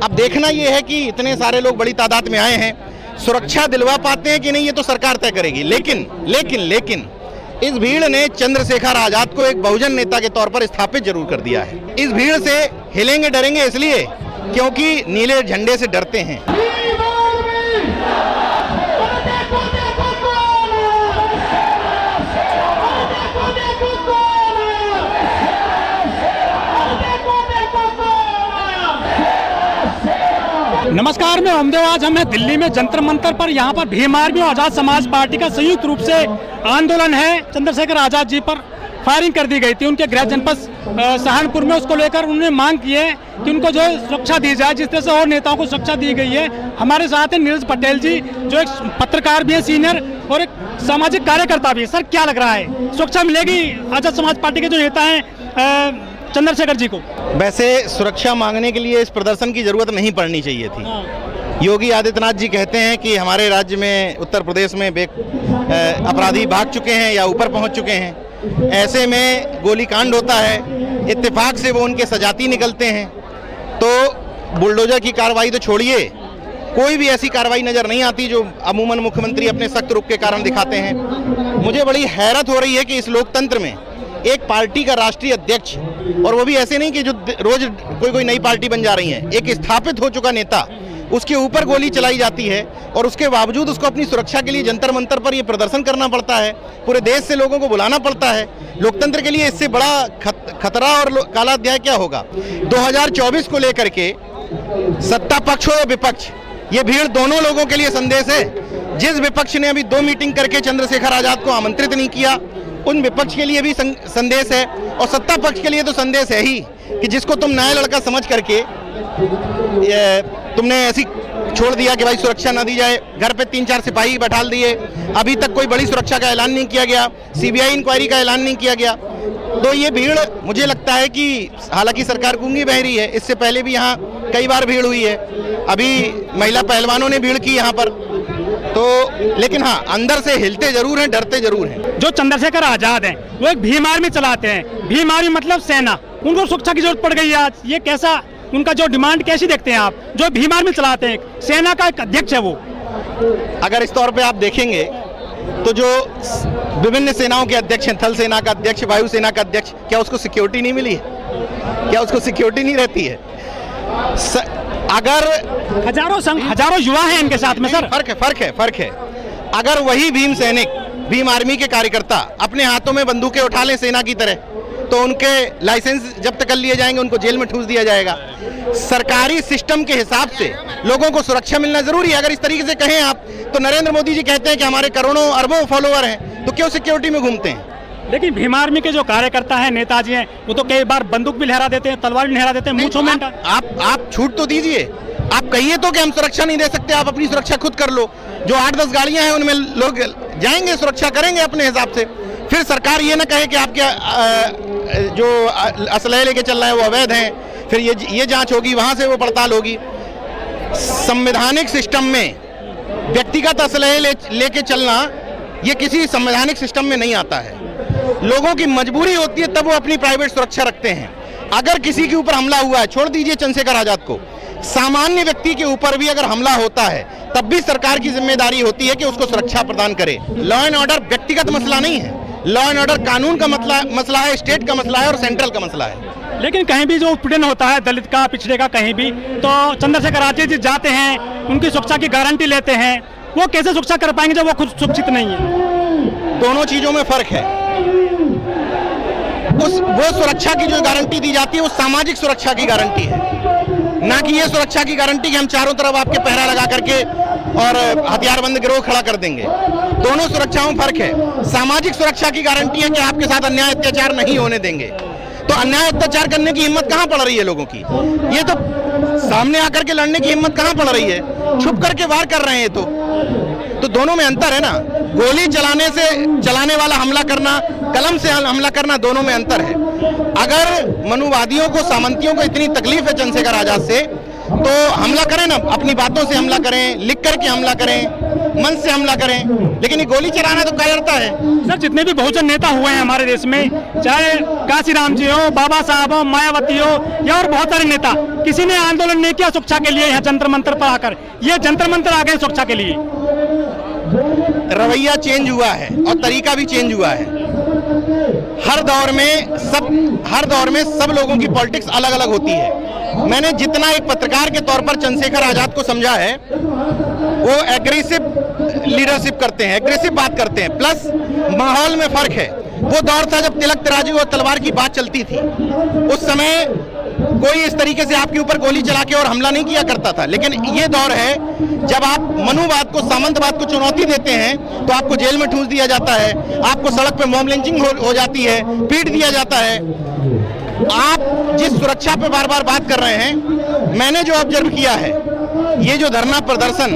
अब देखना ये है कि इतने सारे लोग बड़ी तादाद में आए हैं, सुरक्षा दिलवा पाते हैं कि नहीं ये तो सरकार तय करेगी। लेकिन इस भीड़ ने चंद्रशेखर आजाद को एक बहुजन नेता के तौर पर स्थापित जरूर कर दिया है। इस भीड़ से हिलेंगे डरेंगे इसलिए क्योंकि नीले झंडे से डरते हैं। नमस्कार, मैं ओमदेव। आज हम हैं दिल्ली में जंतर मंतर पर। यहाँ पर भीम आर्मी और आजाद समाज पार्टी का संयुक्त रूप से आंदोलन है। चंद्रशेखर आजाद जी पर फायरिंग कर दी गई थी उनके गृह जनपद सहारनपुर में। उसको लेकर उन्होंने मांग की है कि उनको जो सुरक्षा दी जाए, जिस तरह से और नेताओं को सुरक्षा दी गई है। हमारे साथ हैं नीरज पटेल जी, जो एक पत्रकार भी है सीनियर और एक सामाजिक कार्यकर्ता भी है। सर, क्या लग रहा है, सुरक्षा मिलेगी आजाद समाज पार्टी के जो नेता हैं चंद्रशेखर जी को? वैसे सुरक्षा मांगने के लिए इस प्रदर्शन की जरूरत नहीं पड़नी चाहिए थी। योगी आदित्यनाथ जी कहते हैं कि हमारे राज्य में, उत्तर प्रदेश में अपराधी भाग चुके हैं या ऊपर पहुंच चुके हैं। ऐसे में गोलीकांड होता है, इत्तेफाक से वो उनके सजाती निकलते हैं। तो बुलडोजर की कार्रवाई तो छोड़िए, कोई भी ऐसी कार्रवाई नजर नहीं आती जो अमूमन मुख्यमंत्री अपने सख्त रुख के कारण दिखाते हैं। मुझे बड़ी हैरत हो रही है कि इस लोकतंत्र में एक पार्टी का राष्ट्रीय अध्यक्ष, और वो भी ऐसे नहीं कि जो रोज कोई नई पार्टी बन जा रही है, एक स्थापित हो चुका नेता, उसके ऊपर गोली चलाई जाती है और उसके बावजूद उसको अपनी सुरक्षा के लिए जंतर मंतर पर ये प्रदर्शन करना पड़ता है। पूरे देश से लोगों को बुलाना पड़ता है। लोकतंत्र के लिए इससे बड़ा खतरा और काला अध्याय क्या होगा? 2024 को लेकर के सत्ता पक्ष हो या विपक्ष, ये भीड़ दोनों लोगों के लिए संदेश है। जिस विपक्ष ने अभी 2 मीटिंग करके चंद्रशेखर आजाद को आमंत्रित नहीं किया, उन विपक्ष के लिए भी संदेश है, और सत्ता पक्ष के लिए तो संदेश है ही कि जिसको तुम नया लड़का समझ करके तुमने ऐसी छोड़ दिया कि भाई सुरक्षा ना दी जाए, घर पे 3-4 सिपाही बैठा दिए, अभी तक कोई बड़ी सुरक्षा का ऐलान नहीं किया गया, सीबीआई इंक्वायरी का ऐलान नहीं किया गया। तो ये भीड़, मुझे लगता है कि हालांकि सरकार गूंगी बह रही है, इससे पहले भी यहाँ कई बार भीड़ हुई है, अभी महिला पहलवानों ने भीड़ की यहाँ पर, तो लेकिन हाँ, अंदर से हिलते जरूर हैं, डरते जरूर हैं। जो चंद्रशेखर आजाद हैं वो एक भीम आर्मी चलाते हैं। भीम आर्मी मतलब सेना, उनको सुरक्षा की जरूरत पड़ गई है आज। ये कैसा, उनका जो डिमांड कैसी देखते हैं आप? जो भीम आर्मी चलाते हैं, सेना का एक अध्यक्ष है वो। अगर इस तौर पे आप देखेंगे तो जो विभिन्न सेनाओं के अध्यक्ष हैं, थल सेना का अध्यक्ष, वायुसेना का अध्यक्ष, क्या उसको सिक्योरिटी नहीं मिली है? क्या उसको सिक्योरिटी नहीं रहती है? अगर हजारों युवा हैं इनके साथ में। सर, फर्क है। अगर वही भीम सैनिक, भीम आर्मी के कार्यकर्ता अपने हाथों में बंदूकें उठा लें सेना की तरह, तो उनके लाइसेंस जब्त कर लिए जाएंगे, उनको जेल में ठूस दिया जाएगा। सरकारी सिस्टम के हिसाब से लोगों को सुरक्षा मिलना जरूरी है। अगर इस तरीके से कहें आप, तो नरेंद्र मोदी जी कहते हैं कि हमारे करोड़ों अरबों फॉलोअर हैं, तो क्यों सिक्योरिटी में घूमते हैं? लेकिन भीम आर्मी के जो कार्यकर्ता हैं, नेताजी हैं, वो तो कई बार बंदूक भी लहरा देते हैं, तलवार भी लहरा देते हैं, मूंछों में। आप छूट तो दीजिए, आप कहिए तो कि हम सुरक्षा नहीं दे सकते, आप अपनी सुरक्षा खुद कर लो। जो 8-10 गाड़ियां हैं उनमें लोग जाएंगे, सुरक्षा करेंगे अपने हिसाब से। फिर सरकार ये ना कहे कि आपके जो असलहे लेके चल रहे हैं वो अवैध हैं, फिर ये जांच होगी, वहां से वो पड़ताल होगी। संवैधानिक सिस्टम में व्यक्तिगत असलहे लेके चलना, ये किसी संवैधानिक सिस्टम में नहीं आता है। लोगों की मजबूरी होती है, तब वो अपनी प्राइवेट सुरक्षा रखते हैं। अगर किसी के ऊपर हमला हुआ है, छोड़ दीजिए चंद्रशेखर आजाद को, सामान्य व्यक्ति के ऊपर भी अगर हमला होता है, तब भी सरकार की जिम्मेदारी होती है कि उसको सुरक्षा प्रदान करे। लॉ एंड ऑर्डर व्यक्तिगत मसला नहीं है, लॉ एंड ऑर्डर कानून का मसला है, स्टेट का मसला है और सेंट्रल का मसला है। लेकिन कहीं भी जो उत्पीड़न होता है, दलित का, पिछड़े का, कहीं भी, तो चंद्रशेखर आजाद जी जाते हैं, उनकी सुरक्षा की गारंटी लेते हैं। वो कैसे सुरक्षा कर पाएंगे जब वो खुद सुरक्षित नहीं है? दोनों चीजों में फर्क है। वो सुरक्षा की जो गारंटी दी जाती है, वो सामाजिक सुरक्षा की गारंटी है, ना कि ये सुरक्षा की गारंटी कि हम चारों तरफ आपके पहरा लगा करके और हथियारबंद गिरोह खड़ा कर देंगे। दोनों सुरक्षाओं में फर्क है। सामाजिक सुरक्षा की गारंटी है कि आपके साथ अन्याय अत्याचार नहीं होने देंगे। तो अन्याय अत्याचार करने की हिम्मत कहां पड़ रही है लोगों की? ये तो सामने आकर के लड़ने की हिम्मत कहां पड़ रही है? छुप करके वार कर रहे हैं। तो दोनों में अंतर है ना। गोली चलाने वाला हमला करना, कलम से हमला करना, दोनों में अंतर है। अगर मनुवादियों को, सामंतियों को इतनी तकलीफ है चंद्रशेखर आजाद से, तो हमला करें ना, अपनी बातों से हमला करें, लिख करके हमला करें, मन से हमला करें, लेकिन ये गोली चलाना तो कायरता है। सर, जितने भी बहुजन नेता हुए हैं हमारे देश में, चाहे काशीराम जी हो, बाबा साहब हो, मायावती हो या और बहुत सारे नेता, किसी ने आंदोलन नहीं किया सुरक्षा के लिए यहाँ जंतर मंतर पर आकर। ये जंतर मंतर आ गए सुरक्षा के लिए। रवैया चेंज हुआ है और तरीका भी चेंज हुआ है। हर दौर में सब लोगों की पॉलिटिक्स अलग अलग होती है। मैंने जितना एक पत्रकार के तौर पर चंद्रशेखर आजाद को समझा है, वो एग्रेसिव लीडरशिप करते हैं, एग्रेसिव बात करते हैं, प्लस माहौल में फर्क है। वो दौर था जब तिलक तराजू और तलवार की बात चलती थी। उस समय कोई इस तरीके से आपके ऊपर गोली चला के और हमला नहीं किया करता था। लेकिन ये दौर है जब आप मनुवाद को, सामंतवाद को चुनौती देते हैं तो आपको जेल में ठूंस दिया जाता है, आपको सड़क पे मॉब लिंचिंग हो जाती है, पीट दिया जाता है। आप जिस सुरक्षा पे बार बार बात कर रहे हैं, मैंने जो ऑब्जर्व किया है, ये जो धरना प्रदर्शन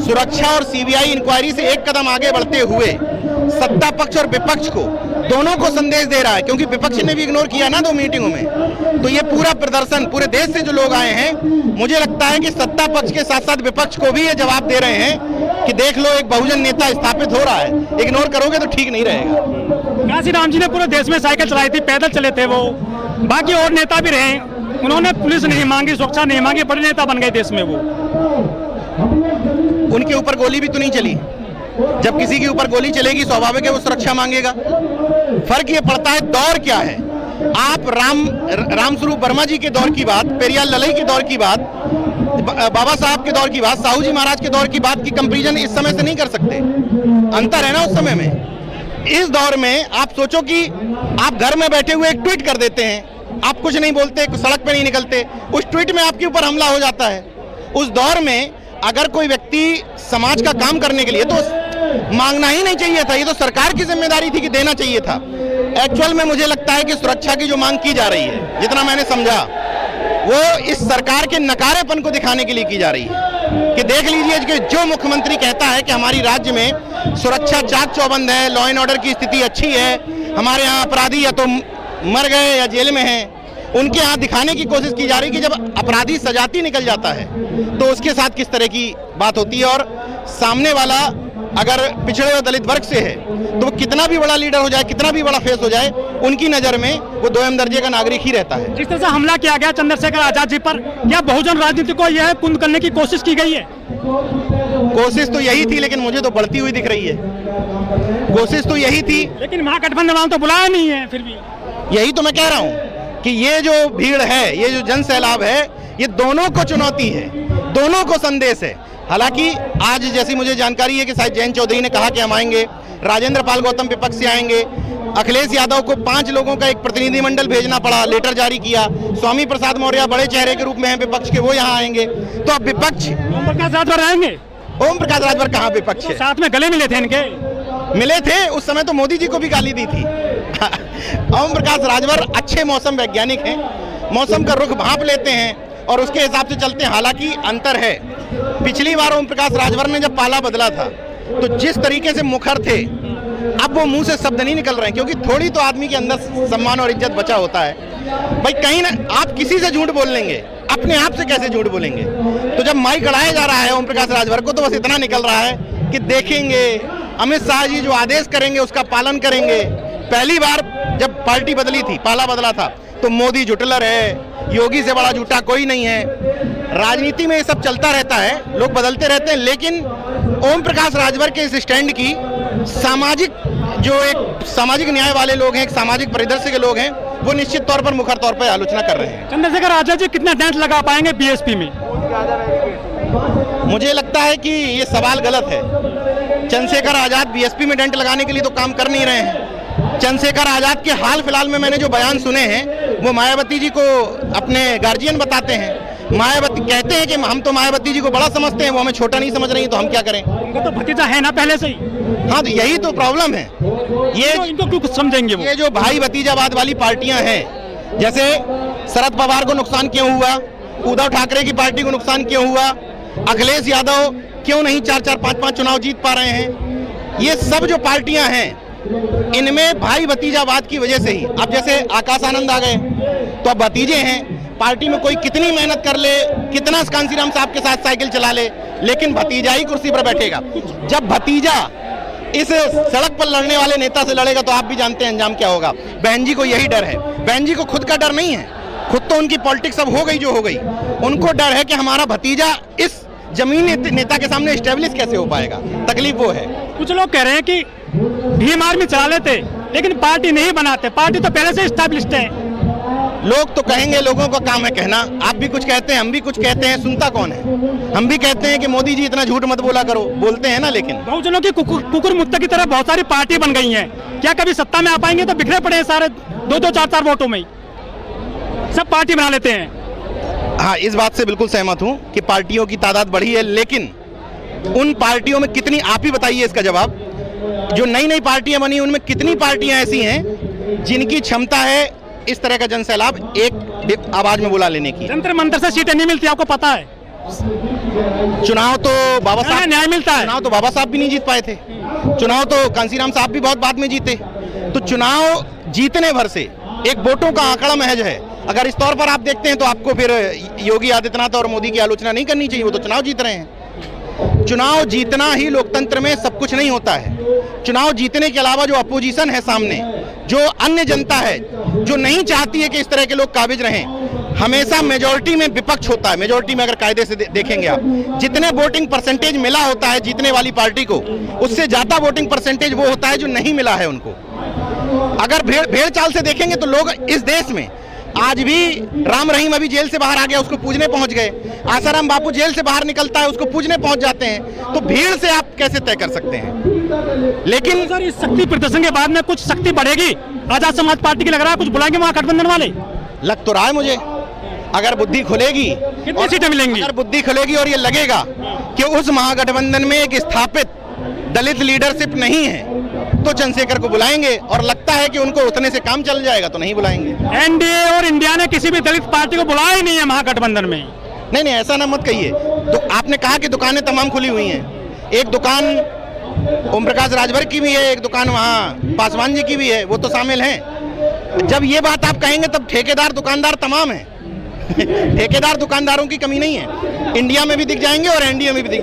सुरक्षा और सीबीआई इंक्वायरी से एक कदम आगे बढ़ते हुए सत्ता पक्ष और विपक्ष को, दोनों को संदेश दे रहा है, क्योंकि विपक्ष ने भी इग्नोर किया ना 2 मीटिंगों में। तो ये पूरा प्रदर्शन पूरे देश से जो लोग आए हैं, मुझे लगता है कि सत्ता पक्ष के साथ साथ विपक्ष को भी ये जवाब दे रहे हैं कि देख लो, एक बहुजन नेता स्थापित हो रहा है, इग्नोर करोगे तो ठीक नहीं रहेगा। काशीराम जी ने पूरे देश में साइकिल चलाई थी, पैदल चले थे वो, बाकी और नेता भी रहे, उन्होंने पुलिस नहीं मांगी, सुरक्षा नहीं मांगी, बड़े नेता बन गए देश में वो। उनके ऊपर गोली भी तो नहीं चली। जब किसी के ऊपर गोली चलेगी स्वाभाविक है वो सुरक्षा मांगेगा। फर्क ये पड़ता है दौर क्या है। आप रामस्वरूप वर्मा जी के दौर की बात, पेरियार ललई के दौर की बात, बाबा साहब के दौर की बात, साहू जी महाराज के दौर की बात की कंपैरिजन इस समय से नहीं कर सकते। अंतर है ना उस समय में। इस दौर में आप सोचो कि आप घर में बैठे हुए एक ट्वीट कर देते हैं, आप कुछ नहीं बोलते, सड़क पे नहीं निकलते, उस ट्वीट में आपके ऊपर हमला हो जाता है। उस दौर में अगर कोई व्यक्ति समाज का काम करने के लिए, तो मांगना ही नहीं चाहिए था, ये तो सरकार की जिम्मेदारी थी कि देना चाहिए था। एक्चुअल में मुझे लगता है कि सुरक्षा की जो मांग की जा रही है, जितना मैंने समझा, वो इस सरकार के नकारेपन को दिखाने के लिए की जा रही है कि देख लीजिए कि जो मुख्यमंत्री कहता है कि हमारी राज्य में सुरक्षा चाक चौबंद है, लॉ एंड ऑर्डर की स्थिति अच्छी है, हमारे यहाँ अपराधी या तो मर गए या जेल में हैं, उनके यहाँ दिखाने की कोशिश की जा रही है कि जब अपराधी सजाती निकल जाता है तो उसके साथ किस तरह की बात होती है। और सामने वाला अगर पिछड़े और दलित वर्ग से है तो वो कितना भी बड़ा लीडर हो जाए, कितना भी बड़ा फेस हो जाए, उनकी नजर में वो 2M दर्जे का नागरिक ही रहता है। जिस तरह से हमला किया गया चंद्रशेखर आजाद जी पर, क्या बहुजन राजनीति को यह कुंद करने की कोशिश की गई है? कोशिश तो यही थी, लेकिन मुझे तो बढ़ती हुई दिख रही है। कोशिश तो यही थी, लेकिन महागठबंधन वालों तो बुलाया नहीं है। फिर भी यही तो मैं कह रहा हूँ कि ये जो भीड़ है, ये जो जन सैलाब है, ये दोनों को चुनौती है, दोनों को संदेश है। हालांकि आज जैसी मुझे जानकारी है कि शायद जयंत चौधरी ने कहा कि हम आएंगे, राजेंद्र पाल गौतम विपक्ष से आएंगे, अखिलेश यादव को 5 लोगों का एक प्रतिनिधिमंडल भेजना पड़ा, लेटर जारी किया, स्वामी प्रसाद मौर्य बड़े चेहरे के रूप में हैं विपक्ष के, वो यहाँ आएंगे। तो अब विपक्ष ओम प्रकाश राजभर आएंगे। ओम प्रकाश राजभर कहाँ विपक्ष है? साथ में गले मिले थे इनके, मिले थे उस समय तो मोदी जी को भी गाली दी थी। ओम प्रकाश राजभर अच्छे मौसम वैज्ञानिक हैं, मौसम का रुख भांप लेते हैं और उसके हिसाब से चलते हैं। हालांकि अंतर है, पिछली बार ओम प्रकाश राजभर ने जब पाला बदला था तो जिस तरीके से मुखर थे, अब वो मुंह से शब्द नहीं निकल रहे हैं, क्योंकि थोड़ी तो आदमी के अंदर सम्मान और इज्जत बचा होता है। भाई कहीं ना आप किसी से झूठ बोल लेंगे, अपने आप से कैसे झूठ बोलेंगे? तो जब माइक अड़ाया जा रहा है ओम प्रकाश राजभर को, तो बस इतना निकल रहा है कि देखेंगे अमित शाह जी जो आदेश करेंगे उसका पालन करेंगे। पहली बार जब पार्टी बदली थी, पाला बदला था, तो मोदी जुटलर है, योगी से बड़ा झूठा कोई नहीं है। राजनीति में ये सब चलता रहता है, लोग बदलते रहते हैं, लेकिन ओम प्रकाश राजभर के इस स्टैंड की एक सामाजिक न्याय वाले लोग हैं, एक सामाजिक परिदृश्य के लोग हैं, वो निश्चित तौर पर मुखर तौर पर आलोचना कर रहे हैं। चंद्रशेखर आजाद जी कितना डेंट लगा पाएंगे बीएसपी में? मुझे लगता है कि ये सवाल गलत है। चंद्रशेखर आजाद बीएसपी में डेंट लगाने के लिए तो काम कर नहीं रहे हैं। चंद्रशेखर आजाद के हाल फिलहाल में मैंने जो बयान सुने हैं, वो मायावती जी को अपने गार्जियन बताते हैं। मायावती कहते हैं कि हम तो मायावती जी को बड़ा समझते हैं, वो हमें छोटा नहीं समझ रही है, तो हम क्या करें? उनको तो भतीजा है ना पहले से ही। हाँ, तो यही तो प्रॉब्लम है। ये इनको क्यों कुछ समझेंगे? ये जो भाई भतीजावाद वाली पार्टियां हैं, जैसे शरद पवार को नुकसान क्यों हुआ, उद्धव ठाकरे की पार्टी को नुकसान क्यों हुआ, अखिलेश यादव क्यों नहीं 4-4, 5-5 चुनाव जीत पा रहे हैं, ये सब जो पार्टियां हैं, इनमें भाई भतीजावाद की वजह से ही। अब जैसे आकाश आनंद आ गए तो अब भतीजे हैं, पार्टी में कोई कितनी मेहनत कर ले, कितना कांसीराम साहब के साथ साइकिल चला ले, लेकिन भतीजा ही कुर्सी पर बैठेगा। जब भतीजा इस सड़क पर लड़ने वाले नेता से लड़ेगा तो आप भी जानते हैं अंजाम क्या होगा। बहन जी को यही डर है। बहन जी को खुद का डर नहीं है, खुद तो उनकी पॉलिटिक्स अब हो गई जो हो गई। उनको डर है कि हमारा भतीजा इस जमीनी नेता के सामने स्टेब्लिश कैसे हो पाएगा, तकलीफ वो है। कुछ लोग कह रहे हैं कि भीम आर्मी चला लेते लेकिन पार्टी नहीं बनाते, पार्टी तो पहले से स्टैब्लिश्ड है। लोग तो कहेंगे, लोगों का काम है कहना। आप भी कुछ कहते हैं, हम भी कुछ कहते हैं, सुनता कौन है? हम भी कहते हैं कि मोदी जी इतना झूठ मत बोला करो, बोलते हैं ना। लेकिन बहुजनों की कुकुर मुत्ता की तरह बहुत सारी पार्टी बन गई हैं, क्या कभी सत्ता में आ पाएंगे? तो बिखरे पड़े हैं सारे 2-2, 4-4 वोटों में ही सब पार्टी बना लेते हैं। हाँ, इस बात से बिल्कुल सहमत हूं कि पार्टियों की तादाद बढ़ी है, लेकिन उन पार्टियों में कितनी, आप ही बताइए इसका जवाब। जो नई नई पार्टियां बनी उनमें कितनी पार्टियां ऐसी हैं जिनकी क्षमता है इस तरह का जनसैलाब एक आवाज में बुला लेने की? जंतर मंतर से सीटें नहीं मिलती, आपको पता है। चुनाव तो बाबा साहब, न्याय मिलता है। चुनाव तो बाबा साहब भी नहीं जीत पाए थे, चुनाव तो कांसीराम साहब भी बहुत बाद में जीते। तो चुनाव जीतने भर से एक वोटों का आंकड़ा महज है। अगर इस तौर पर आप देखते हैं तो आपको फिर योगी आदित्यनाथ और मोदी की आलोचना नहीं करनी चाहिए, वो तो चुनाव जीत रहे हैं। चुनाव जीतना ही लोकतंत्र में सब कुछ नहीं होता है। चुनाव जीतने के अलावा जो अपोजिशन है सामने, जो अन्य जनता है जो नहीं चाहती है कि इस तरह के लोग काबिज रहें, हमेशा मेजॉरिटी में विपक्ष होता है। मेजॉरिटी में अगर कायदे से देखेंगे आप, जितने वोटिंग परसेंटेज मिला होता है जीतने वाली पार्टी को, उससे ज्यादा वोटिंग परसेंटेज वो होता है जो नहीं मिला है उनको। अगर भेड़ चाल से देखेंगे तो लोग इस देश में आज भी, राम रहीम अभी जेल से बाहर आ गया, उसको पूजने पहुंच गए। आसाराम बापू जेल से बाहर निकलता है, उसको पूजने पहुंच जाते हैं। तो भीड़ से आप कैसे तय कर सकते हैं? लेकिन सर, इस शक्ति प्रदर्शन के बाद में कुछ शक्ति बढ़ेगी आजाद समाज पार्टी की, लग रहा है कुछ बुलाएंगे महागठबंधन वाले? लग तो रहा है मुझे, अगर बुद्धि खुलेगी। कितनी सीटें मिलेंगी? अगर बुद्धि खुलेगी और ये लगेगा कि उस महागठबंधन में एक स्थापित दलित लीडरशिप नहीं है तो चंद्रशेखर को बुलाएंगे, और लगता है कि उनको उतने से काम चल जाएगा तो नहीं बुलाएंगे। एनडीए और इंडिया ने किसी भी दलित पार्टी को बुलाया ही नहीं है महागठबंधन में। नहीं, ऐसा ना मत कहिए। तो आपने कहा कि दुकानें तमाम खुली हुई हैं। एक दुकान ओम प्रकाश राजभर की भी है, एक दुकान वहाँ पासवान जी की भी है, वो तो शामिल हैं। जब ये बात आप कहेंगे तब ठेकेदार दुकानदार तमाम हैं। ठेकेदार दुकानदारों की कमी नहीं है, इंडिया में भी दिख जाएंगे और एनडीए में भी दिख जाएंगे।